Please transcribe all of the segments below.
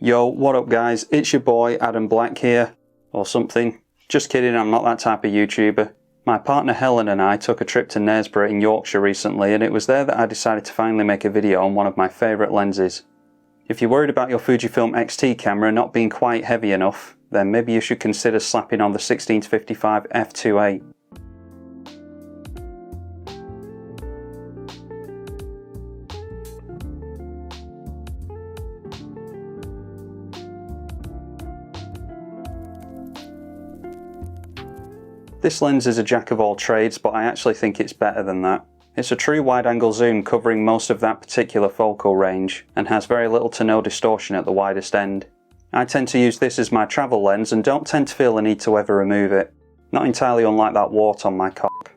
Yo, what up guys, it's your boy Adam Black here, or something. Just kidding, I'm not that type of YouTuber. My partner Helen and I took a trip to Knaresborough in Yorkshire recently, and it was there that I decided to finally make a video on one of my favourite lenses. If you're worried about your Fujifilm X-T camera not being quite heavy enough, then maybe you should consider slapping on the 16-55 f2.8. This lens is a jack of all trades, but I actually think it's better than that. It's a true wide-angle zoom covering most of that particular focal range, and has very little to no distortion at the widest end. I tend to use this as my travel lens and don't tend to feel the need to ever remove it. Not entirely unlike that wart on my cock.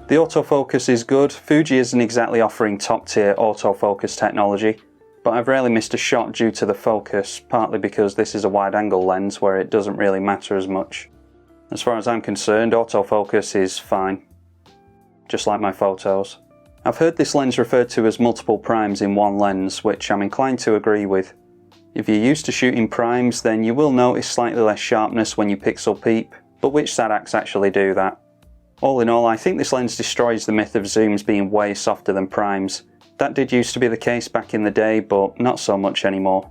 The autofocus is good. Fuji isn't exactly offering top-tier autofocus technology, but I've rarely missed a shot due to the focus, partly because this is a wide-angle lens where it doesn't really matter as much. As far as I'm concerned, autofocus is fine, just like my photos. I've heard this lens referred to as multiple primes in one lens, which I'm inclined to agree with. If you're used to shooting primes, then you will notice slightly less sharpness when you pixel peep, but which Sadacs actually do that? All in all, I think this lens destroys the myth of zooms being way softer than primes. That did used to be the case back in the day, but not so much anymore.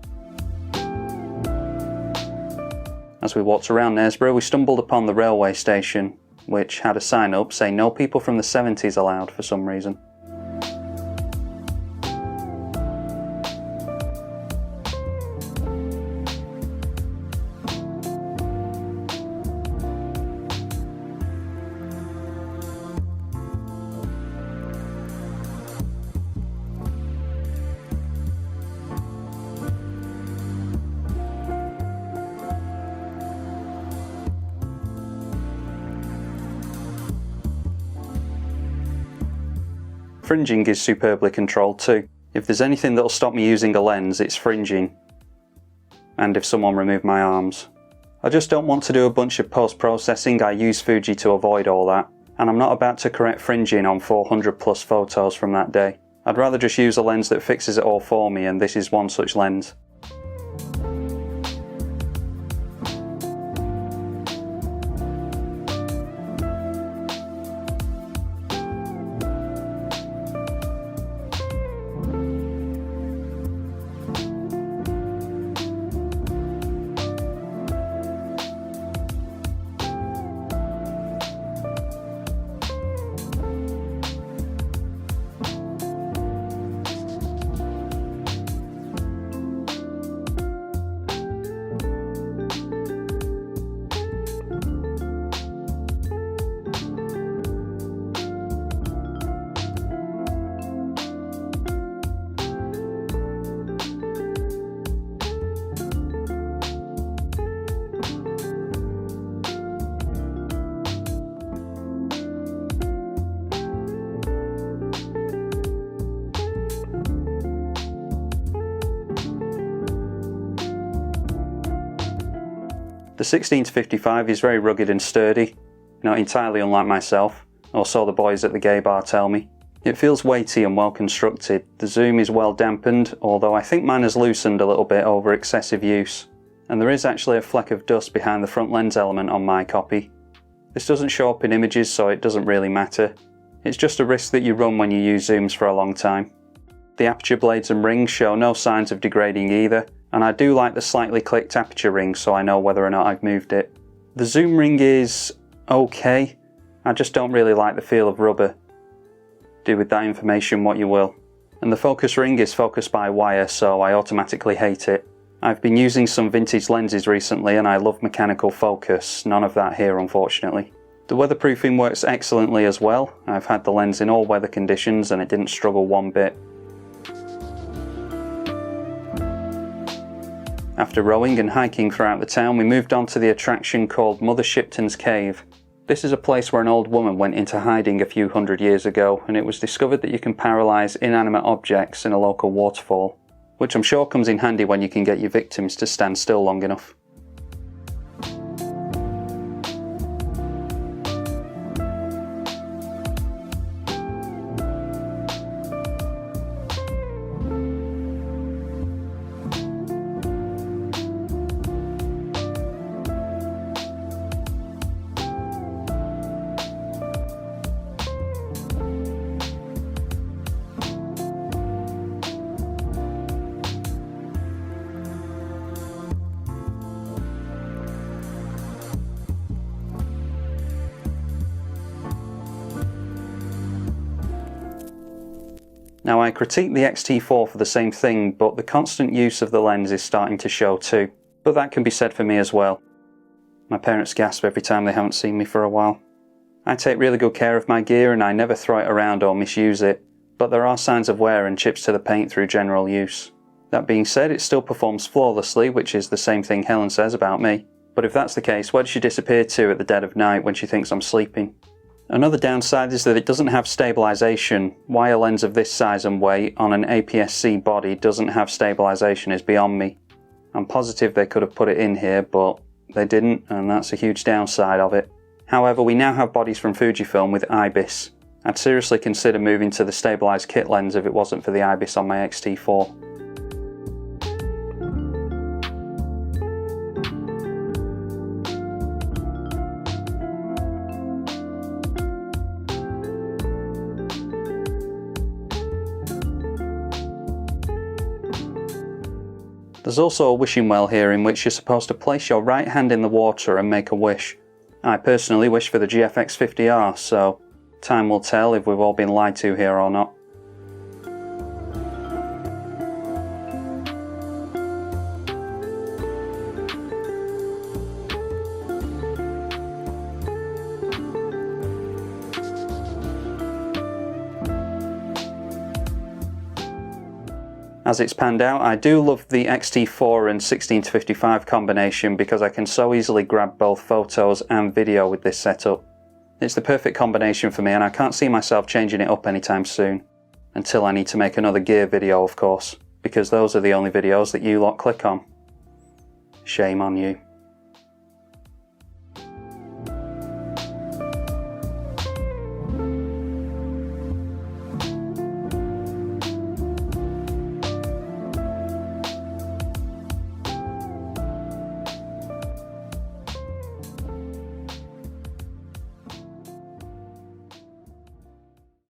As we walked around Knaresborough, we stumbled upon the railway station, which had a sign up saying no people from the 70s allowed for some reason. Fringing is superbly controlled too. If there's anything that'll stop me using a lens, it's fringing. And if someone removed my arms. I just don't want to do a bunch of post-processing. I use Fuji to avoid all that, and I'm not about to correct fringing on 400 plus photos from that day. I'd rather just use a lens that fixes it all for me, and this is one such lens. The 16-55 is very rugged and sturdy, not entirely unlike myself, or so the boys at the gay bar tell me. It feels weighty and well constructed. The zoom is well dampened, although I think mine has loosened a little bit over excessive use. And there is actually a fleck of dust behind the front lens element on my copy. This doesn't show up in images, so it doesn't really matter. It's just a risk that you run when you use zooms for a long time. The aperture blades and rings show no signs of degrading either, and I do like the slightly clicked aperture ring so I know whether or not I've moved it. The zoom ring is okay, I just don't really like the feel of rubber. Do with that information what you will. And the focus ring is focused by wire, so I automatically hate it. I've been using some vintage lenses recently and I love mechanical focus, none of that here unfortunately. The weatherproofing works excellently as well. I've had the lens in all weather conditions and it didn't struggle one bit. After rowing and hiking throughout the town, we moved on to the attraction called Mother Shipton's Cave. This is a place where an old woman went into hiding a few hundred years ago, and it was discovered that you can paralyse inanimate objects in a local waterfall, which I'm sure comes in handy when you can get your victims to stand still long enough. Now, I critique the X-T4 for the same thing, but the constant use of the lens is starting to show too. But that can be said for me as well. My parents gasp every time they haven't seen me for a while. I take really good care of my gear and I never throw it around or misuse it, but there are signs of wear and chips to the paint through general use. That being said, it still performs flawlessly, which is the same thing Helen says about me. But if that's the case, where does she disappear to at the dead of night when she thinks I'm sleeping? Another downside is that it doesn't have stabilisation. Why a lens of this size and weight on an APS-C body doesn't have stabilisation is beyond me. I'm positive they could have put it in here, but they didn't, and that's a huge downside of it. However, we now have bodies from Fujifilm with IBIS. I'd seriously consider moving to the stabilised kit lens if it wasn't for the IBIS on my X-T4. There's also a wishing well here in which you're supposed to place your right hand in the water and make a wish. I personally wish for the GFX 50R, so time will tell if we've all been lied to here or not. As it's panned out, I do love the X-T4 and 16-55 combination because I can so easily grab both photos and video with this setup. It's the perfect combination for me and I can't see myself changing it up anytime soon. Until I need to make another gear video, of course, because those are the only videos that you lot click on. Shame on you.